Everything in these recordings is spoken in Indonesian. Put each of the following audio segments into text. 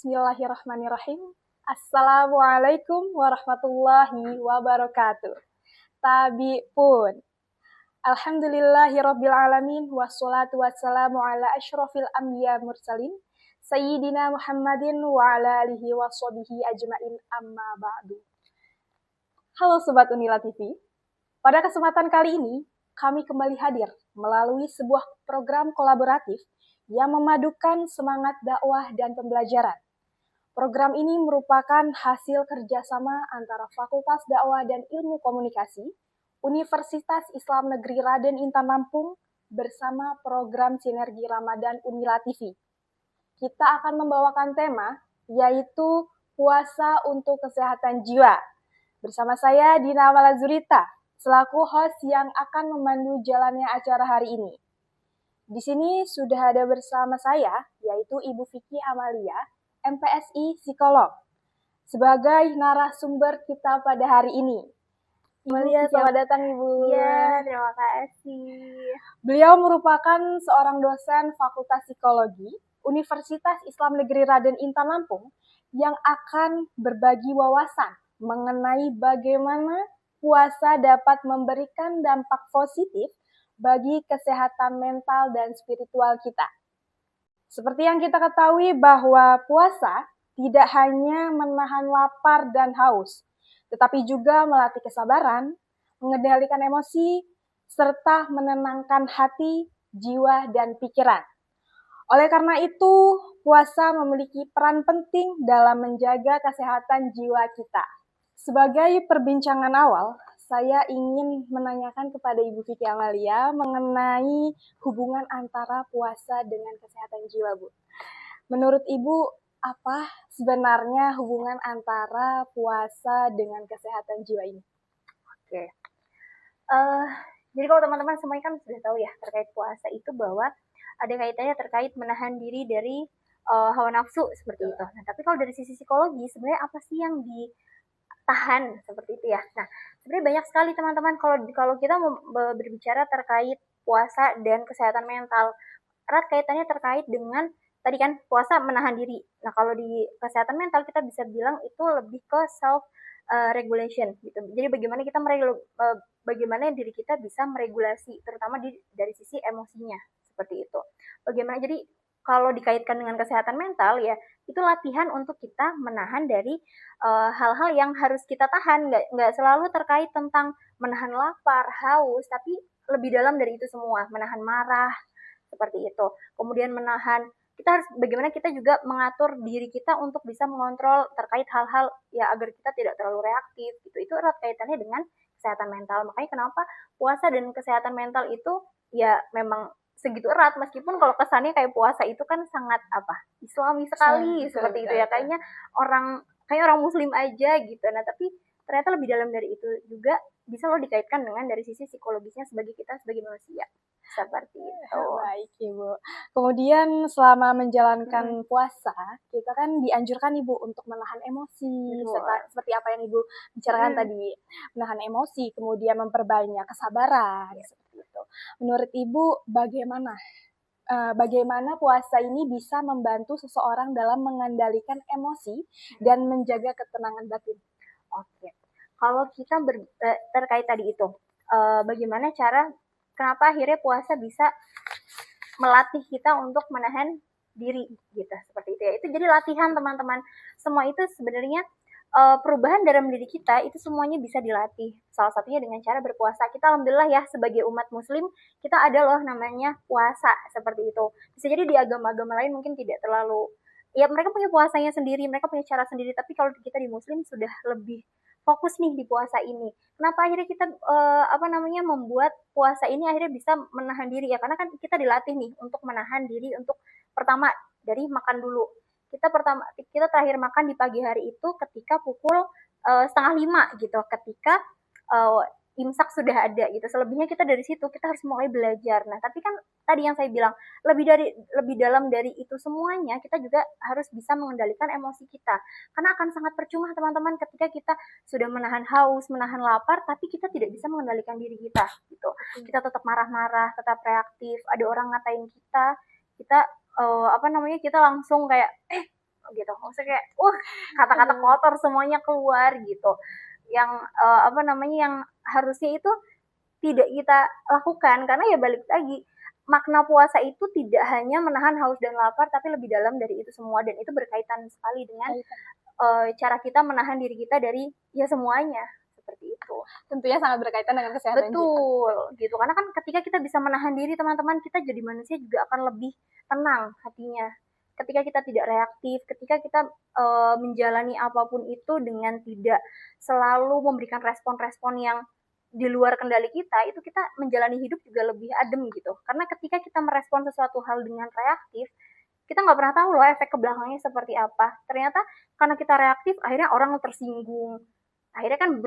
Bismillahirrahmanirrahim. Assalamualaikum warahmatullahi wabarakatuh. Tabi pun. Alhamdulillahirabbil alamin wassalatu wassalamu ala asyrofil anbiya mursalin Sayyidina Muhammadin wa ala alihi wa sahbihi ajmain amma ba'du. Halo Sobat Unila TV. Pada kesempatan kali ini, kami kembali hadir melalui sebuah program kolaboratif yang memadukan semangat dakwah dan pembelajaran. Program ini merupakan hasil kerjasama antara Fakultas Dakwah dan Ilmu Komunikasi, Universitas Islam Negeri Raden Intan Lampung, bersama program Sinergi Ramadan Unila TV. Kita akan membawakan tema, yaitu Puasa untuk Kesehatan Jiwa. Bersama saya, Dina Malazurita, selaku host yang akan memandu jalannya acara hari ini. Di sini sudah ada bersama saya, yaitu Ibu Vicky Amalia, MPSI Psikolog, sebagai narasumber kita pada hari ini. Amalia, selamat datang Ibu. Ya, terima kasih. Beliau merupakan seorang dosen Fakultas Psikologi, Universitas Islam Negeri Raden Intan Lampung, yang akan berbagi wawasan mengenai bagaimana puasa dapat memberikan dampak positif bagi kesehatan mental dan spiritual kita. Seperti yang kita ketahui bahwa puasa tidak hanya menahan lapar dan haus, tetapi juga melatih kesabaran, mengendalikan emosi, serta menenangkan hati, jiwa, dan pikiran. Oleh karena itu, puasa memiliki peran penting dalam menjaga kesehatan jiwa kita. Sebagai perbincangan awal, saya ingin menanyakan kepada Ibu Vicky Amalia mengenai hubungan antara puasa dengan kesehatan jiwa, Bu. Menurut Ibu, apa sebenarnya hubungan antara puasa dengan kesehatan jiwa ini? Oke. Jadi kalau teman-teman semuanya kan sudah tahu ya terkait puasa itu bahwa ada kaitannya terkait menahan diri dari hawa nafsu seperti itu. Nah, tapi kalau dari sisi psikologi sebenarnya apa sih yang ditahan seperti itu ya? Nah, sebenarnya banyak sekali teman-teman kalau kita berbicara terkait puasa dan kesehatan mental. Erat kaitannya terkait dengan tadi kan puasa menahan diri. Nah, kalau di kesehatan mental kita bisa bilang itu lebih ke self regulation gitu. Jadi bagaimana diri kita bisa meregulasi terutama dari sisi emosinya seperti itu. Bagaimana jadi kalau dikaitkan dengan kesehatan mental ya itu latihan untuk kita menahan dari hal-hal yang harus kita tahan, nggak selalu terkait tentang menahan lapar, haus, tapi lebih dalam dari itu semua, menahan marah seperti itu. Kemudian menahan kita harus bagaimana kita juga mengatur diri kita untuk bisa mengontrol terkait hal-hal ya agar kita tidak terlalu reaktif gitu. Itu erat kaitannya dengan kesehatan mental. Makanya kenapa puasa dan kesehatan mental itu ya memang segitu erat meskipun kalau kesannya kayak puasa itu kan sangat Islami sekali seperti itu ya kayaknya kayak orang muslim aja gitu. Nah, tapi ternyata lebih dalam dari itu juga bisa lo dikaitkan dengan dari sisi psikologisnya sebagai kita sebagai manusia. Seperti itu. Baik, Ibu. Kemudian selama menjalankan puasa, kita kan dianjurkan Ibu untuk menahan emosi, seperti apa yang Ibu bicarakan tadi, menahan emosi, kemudian memperbanyak kesabaran, seperti itu. Menurut Ibu, bagaimana puasa ini bisa membantu seseorang dalam mengendalikan emosi dan menjaga ketenangan batin? Oke, kalau kita terkait tadi itu, bagaimana kenapa akhirnya puasa bisa melatih kita untuk menahan diri gitu seperti itu ya. Itu jadi latihan teman-teman. Semua itu sebenarnya perubahan dalam diri kita itu semuanya bisa dilatih. Salah satunya dengan cara berpuasa. Kita alhamdulillah ya sebagai umat muslim kita ada loh namanya puasa seperti itu. Bisa jadi di agama-agama lain mungkin tidak terlalu ya mereka punya puasanya sendiri, mereka punya cara sendiri, tapi kalau kita di muslim sudah lebih fokus nih di puasa ini. Kenapa akhirnya kita membuat puasa ini akhirnya bisa menahan diri ya karena kan kita dilatih nih untuk menahan diri untuk pertama dari makan dulu. Kita terakhir makan di pagi hari itu ketika pukul 4:30 gitu, ketika imsak sudah ada gitu. Selebihnya kita dari situ kita harus mulai belajar. Nah, tapi kan tadi yang saya bilang lebih dalam dari itu semuanya kita juga harus bisa mengendalikan emosi kita. Karena akan sangat percuma teman-teman ketika kita sudah menahan haus, menahan lapar tapi kita tidak bisa mengendalikan diri kita gitu. Kita tetap marah-marah, tetap reaktif. Ada orang ngatain kita kita langsung kayak gitu. Maksudnya kayak kata-kata kotor semuanya keluar gitu. Yang yang harusnya itu tidak kita lakukan, karena ya balik lagi, makna puasa itu tidak hanya menahan haus dan lapar, tapi lebih dalam dari itu semua, dan itu berkaitan sekali dengan cara kita menahan diri kita dari ya semuanya, seperti itu. Tentunya sangat berkaitan dengan kesehatan. Betul, gitu. Karena kan ketika kita bisa menahan diri, teman-teman, kita jadi manusia juga akan lebih tenang hatinya. Ketika kita tidak reaktif, ketika kita menjalani apapun itu dengan tidak selalu memberikan respon-respon yang di luar kendali kita, itu kita menjalani hidup juga lebih adem gitu. Karena ketika kita merespon sesuatu hal dengan reaktif, kita nggak pernah tahu loh efek ke belakangnya seperti apa. Ternyata karena kita reaktif, akhirnya orang tersinggung. Akhirnya kan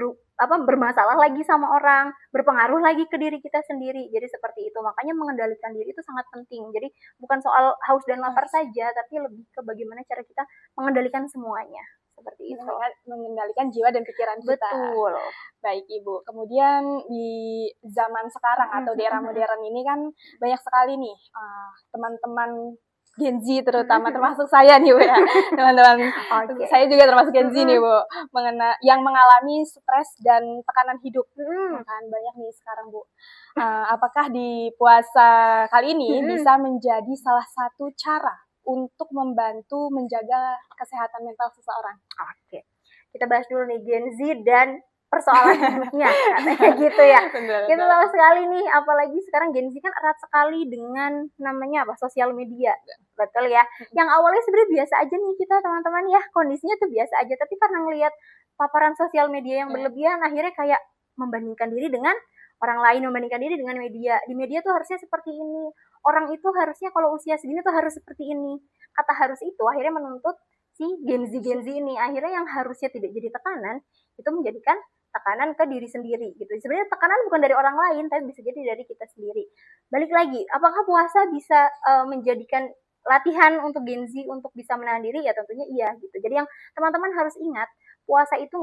bermasalah lagi sama orang, berpengaruh lagi ke diri kita sendiri. Jadi seperti itu. Makanya mengendalikan diri itu sangat penting. Jadi bukan soal haus dan lapar saja, tapi lebih ke bagaimana cara kita mengendalikan semuanya. Seperti itu. Mengendalikan jiwa dan pikiran kita. Betul. Baik Ibu. Kemudian di zaman sekarang atau di era modern ini kan banyak sekali nih teman-teman Gen Z terutama, termasuk saya nih Bu ya, teman-teman. Okay. Saya juga termasuk Gen Z nih Bu, yang mengalami stres dan tekanan hidup. Kan banyak nih sekarang Bu. Apakah di puasa kali ini bisa menjadi salah satu cara untuk membantu menjaga kesehatan mental seseorang? Oke. Kita bahas dulu nih Gen Z dan persoalan hidupnya, katanya gitu ya. Kita tahu sekali nih, apalagi sekarang Gen Z kan erat sekali dengan namanya sosial media. Betul ya. Yang awalnya sebenarnya biasa aja nih kita teman-teman ya, kondisinya tuh biasa aja, tapi karena ngelihat paparan sosial media yang berlebihan, akhirnya kayak membandingkan diri dengan orang lain, membandingkan diri dengan media. Di media tuh harusnya seperti ini. Orang itu harusnya kalau usia segini tuh harus seperti ini. Kata harus itu akhirnya menuntut si Gen Z ini. Akhirnya yang harusnya tidak jadi tekanan, itu menjadikan tekanan ke diri sendiri gitu. Sebenarnya tekanan bukan dari orang lain, tapi bisa jadi dari kita sendiri. Balik lagi, apakah puasa bisa menjadikan latihan untuk Gen Z untuk bisa menahan diri? Ya tentunya iya gitu. Jadi yang teman-teman harus ingat, puasa itu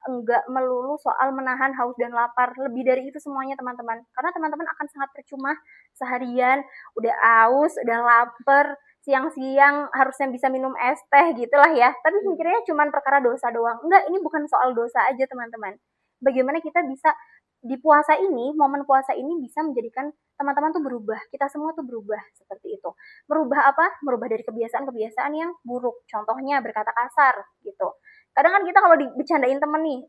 enggak melulu soal menahan haus dan lapar. Lebih dari itu semuanya teman-teman. Karena teman-teman akan sangat percuma seharian udah haus, udah lapar, siang-siang harusnya bisa minum es teh gitulah ya. Tapi mikirnya cuma perkara dosa doang. Enggak, ini bukan soal dosa aja teman-teman. Bagaimana kita bisa di puasa ini, momen puasa ini bisa menjadikan teman-teman tuh berubah. Kita semua tuh berubah seperti itu. Merubah apa? Merubah dari kebiasaan-kebiasaan yang buruk. Contohnya berkata kasar gitu. Kadang kan kita kalau dibecandain temen nih,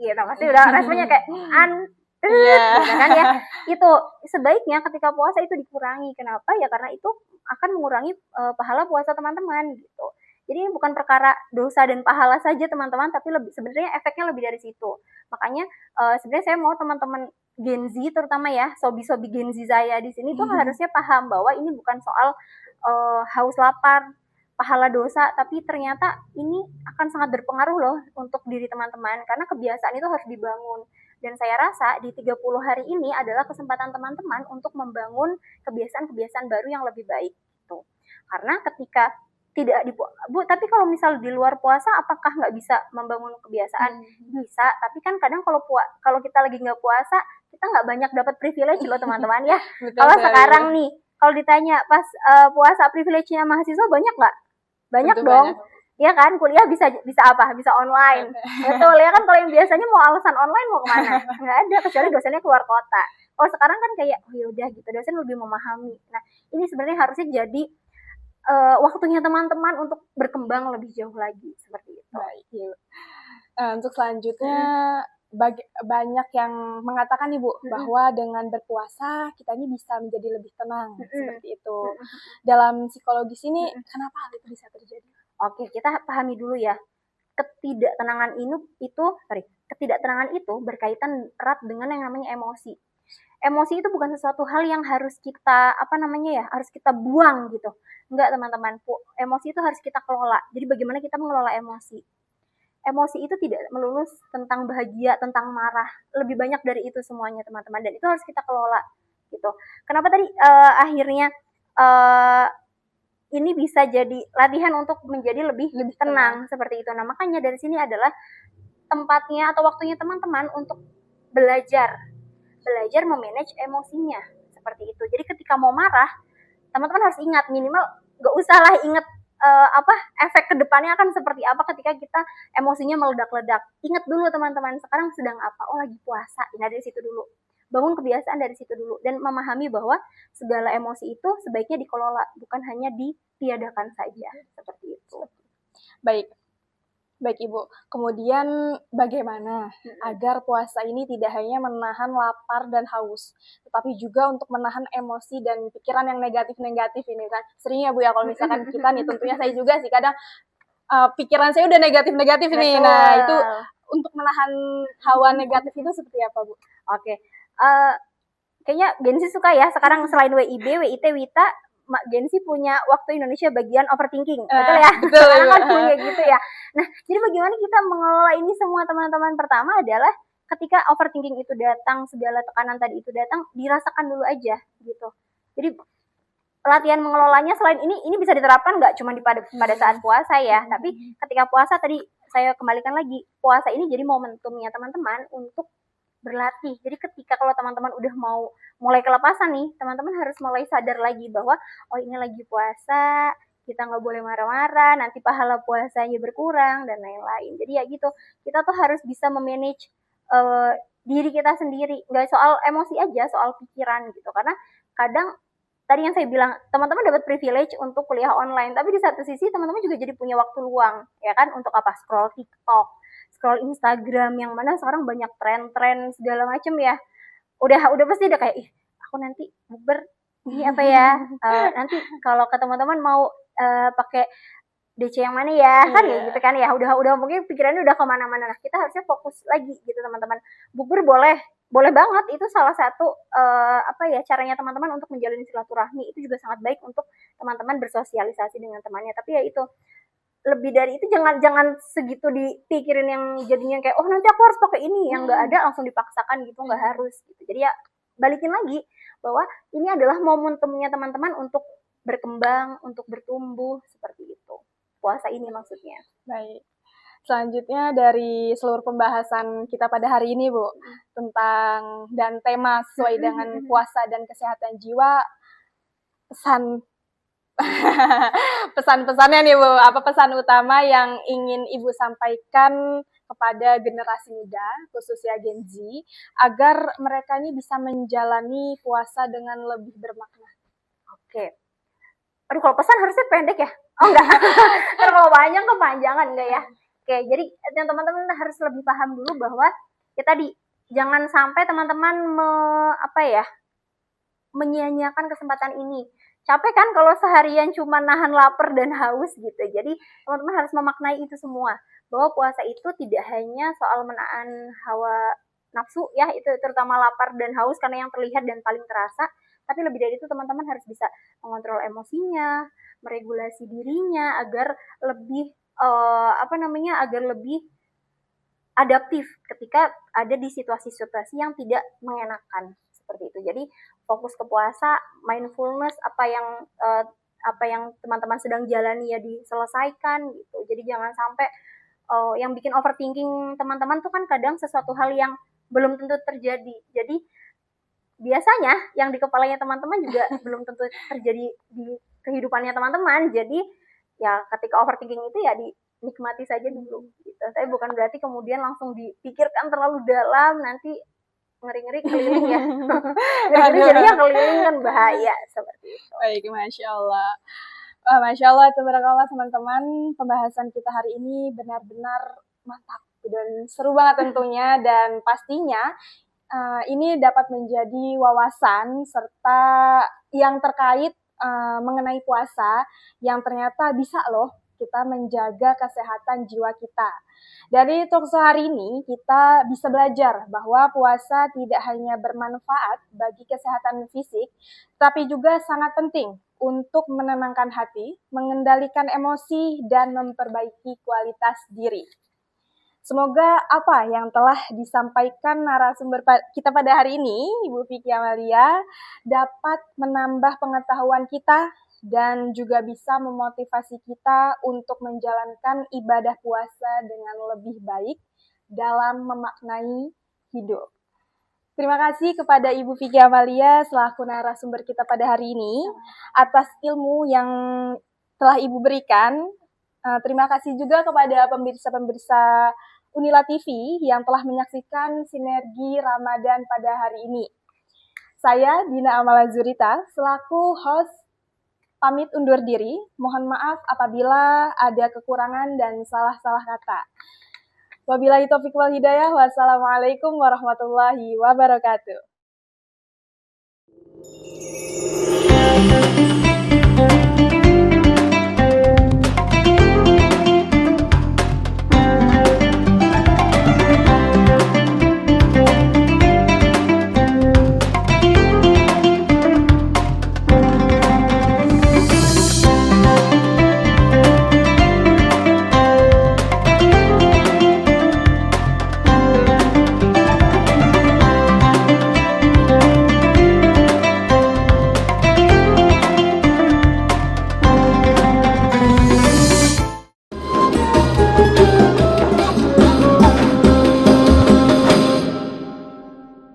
gitu pasti udah responnya kayak gitu kan ya. Itu sebaiknya ketika puasa itu dikurangi. Kenapa? Ya karena itu akan mengurangi pahala puasa teman-teman gitu. Jadi ini bukan perkara dosa dan pahala saja teman-teman, tapi sebenarnya efeknya lebih dari situ. Makanya sebenarnya saya mau teman-teman Gen Z terutama ya, sobi-sobi Gen Z saya di sini tuh harusnya paham bahwa ini bukan soal haus lapar, pahala dosa, tapi ternyata ini akan sangat berpengaruh loh untuk diri teman-teman, karena kebiasaan itu harus dibangun. Dan saya rasa di 30 hari ini adalah kesempatan teman-teman untuk membangun kebiasaan-kebiasaan baru yang lebih baik gitu. Karena ketika tidak Bu, tapi kalau misal di luar puasa apakah nggak bisa membangun kebiasaan? Bisa, tapi kan kadang kalau kita lagi nggak puasa, kita nggak banyak dapat privilege loh teman-teman ya. Kalau sekarang nih, kalau ditanya pas puasa privilege-nya mahasiswa banyak nggak? Banyak dong. Ya kan, kuliah bisa apa? Bisa online. Betul ya kan, kalau yang biasanya mau alasan online mau kemana? Nggak ada, kecuali dosennya keluar kota. Kalau sekarang kan kayak, yaudah gitu, dosen lebih memahami. Nah, ini sebenarnya harusnya jadi waktunya teman-teman untuk berkembang lebih jauh lagi, seperti itu. Baik, ya. Untuk selanjutnya, banyak yang mengatakan nih Bu, bahwa dengan berpuasa kita ini bisa menjadi lebih tenang, seperti itu. Dalam psikologis ini, kenapa hal itu bisa terjadi? Oke, kita pahami dulu ya. Ketidaktenangan itu berkaitan erat dengan yang namanya emosi. Emosi itu bukan sesuatu hal yang harus kita harus kita buang gitu. Enggak teman-teman, emosi itu harus kita kelola. Jadi bagaimana kita mengelola emosi? Emosi itu tidak melulu tentang bahagia, tentang marah. Lebih banyak dari itu semuanya teman-teman, dan itu harus kita kelola gitu. Kenapa tadi akhirnya ini bisa jadi latihan untuk menjadi lebih tenang seperti itu. Nah, makanya dari sini adalah tempatnya atau waktunya teman-teman untuk belajar memanage emosinya seperti itu. Jadi ketika mau marah, teman-teman harus ingat, minimal gak usah lah inget efek kedepannya akan seperti apa ketika kita emosinya meledak-ledak. Ingat dulu teman-teman, sekarang sedang apa? Oh, lagi puasa. Nah, dari situ dulu. Bangun kebiasaan dari situ dulu dan memahami bahwa segala emosi itu sebaiknya dikelola, bukan hanya ditiadakan saja. Seperti itu. Baik. Baik Ibu, kemudian bagaimana agar puasa ini tidak hanya menahan lapar dan haus, tetapi juga untuk menahan emosi dan pikiran yang negatif-negatif ini kan. Sering ya Bu ya, kalau misalkan kita nih, tentunya saya juga sih kadang pikiran saya udah negatif-negatif nih. Nah itu untuk menahan hawa negatif itu seperti apa Bu? Oke, kayaknya Gensi suka ya sekarang selain WIB, WIT, WITA, Gensi punya waktu Indonesia bagian overthinking, betul ya? Betul. Sekarang kan punya gitu ya. Nah, jadi bagaimana kita mengelola ini semua teman-teman? Pertama adalah ketika overthinking itu datang, segala tekanan tadi itu datang, dirasakan dulu aja gitu. Jadi latihan mengelolanya selain ini bisa diterapkan nggak cuma pada saat puasa ya, tapi ketika puasa tadi saya kembalikan lagi, puasa ini jadi momentumnya teman-teman untuk berlatih. Jadi ketika kalau teman-teman udah mau mulai kelepasan nih, teman-teman harus mulai sadar lagi bahwa oh ini lagi puasa, kita nggak boleh marah-marah, nanti pahala puasanya berkurang dan lain-lain. Jadi ya gitu, kita tuh harus bisa memanage diri kita sendiri, nggak soal emosi aja, soal pikiran gitu. Karena kadang tadi yang saya bilang, teman-teman dapat privilege untuk kuliah online, tapi di satu sisi teman-teman juga jadi punya waktu luang, ya kan, untuk apa? Scroll TikTok, scroll Instagram, yang mana sekarang banyak tren-tren segala macam ya. Udah pasti udah kayak, ih, aku nanti bukber ini apa ya? Nanti kalau ke teman-teman mau pakai DC yang mana ya? Kan ya gitu kan ya. Udah mungkin pikirannya udah kemana-mana. Nah, kita harusnya fokus lagi gitu teman-teman. Bukber boleh banget, itu salah satu caranya teman-teman untuk menjalin silaturahmi, itu juga sangat baik untuk teman-teman bersosialisasi dengan temannya. Tapi ya itu, lebih dari itu jangan segitu dipikirin yang jadinya kayak oh nanti aku harus pakai ini, yang nggak ada langsung dipaksakan gitu, nggak harus gitu. Jadi ya balikin lagi bahwa ini adalah momentumnya teman-teman untuk berkembang, untuk bertumbuh, seperti itu. Puasa ini maksudnya. Baik. Selanjutnya dari seluruh pembahasan kita pada hari ini Bu, tentang dan tema sesuai dengan puasa dan kesehatan jiwa, pesan-pesannya nih Bu, apa pesan utama yang ingin Ibu sampaikan kepada generasi muda, khususnya Gen Z, agar mereka ini bisa menjalani puasa dengan lebih bermakna? Oke. Aduh, kalau pesan harusnya pendek ya? Oh enggak, kalau panjang kepanjangan enggak ya? Oke, jadi teman-teman harus lebih paham dulu bahwa ya tadi, jangan sampai teman-teman menyia-nyiakan kesempatan ini. Capek kan kalau seharian cuma nahan lapar dan haus gitu. Jadi teman-teman harus memaknai itu semua. Bahwa puasa itu tidak hanya soal menahan hawa nafsu ya, itu terutama lapar dan haus karena yang terlihat dan paling terasa. Tapi lebih dari itu teman-teman harus bisa mengontrol emosinya, meregulasi dirinya agar lebih agar lebih adaptif ketika ada di situasi-situasi yang tidak mengenakan, seperti itu. Jadi fokus ke puasa, mindfulness, apa yang teman-teman sedang jalani ya diselesaikan gitu. Jadi jangan sampai yang bikin overthinking teman-teman tuh kan kadang sesuatu hal yang belum tentu terjadi. Jadi biasanya yang di kepalanya teman-teman juga belum tentu terjadi di kehidupannya teman-teman. Jadi ya ketika overthinking itu ya dinikmati saja dulu gitu. Tapi bukan berarti kemudian langsung dipikirkan terlalu dalam, nanti ngeri-ngeri keliling ya. Ngeri-ngeri jadinya keliling kan bahaya, seperti itu. Baik, Masya Allah. Masya Allah, tabarakallah teman-teman, pembahasan kita hari ini benar-benar mantap dan seru banget tentunya, dan pastinya ini dapat menjadi wawasan serta yang terkait mengenai puasa yang ternyata bisa loh kita menjaga kesehatan jiwa kita. Dari talkshow hari ini kita bisa belajar bahwa puasa tidak hanya bermanfaat bagi kesehatan fisik, tapi juga sangat penting untuk menenangkan hati, mengendalikan emosi, dan memperbaiki kualitas diri. Semoga apa yang telah disampaikan narasumber kita pada hari ini, Ibu Vicky Amalia, dapat menambah pengetahuan kita dan juga bisa memotivasi kita untuk menjalankan ibadah puasa dengan lebih baik dalam memaknai hidup. Terima kasih kepada Ibu Vicky Amalia selaku narasumber kita pada hari ini atas ilmu yang telah Ibu berikan. Terima kasih juga kepada pemirsa-pemirsa Unila TV yang telah menyaksikan Sinergi Ramadan pada hari ini. Saya, Dina Amala Zurita, selaku host, pamit undur diri. Mohon maaf apabila ada kekurangan dan salah-salah kata. Wabillahi taufiq wal hidayah. Wassalamualaikum warahmatullahi wabarakatuh.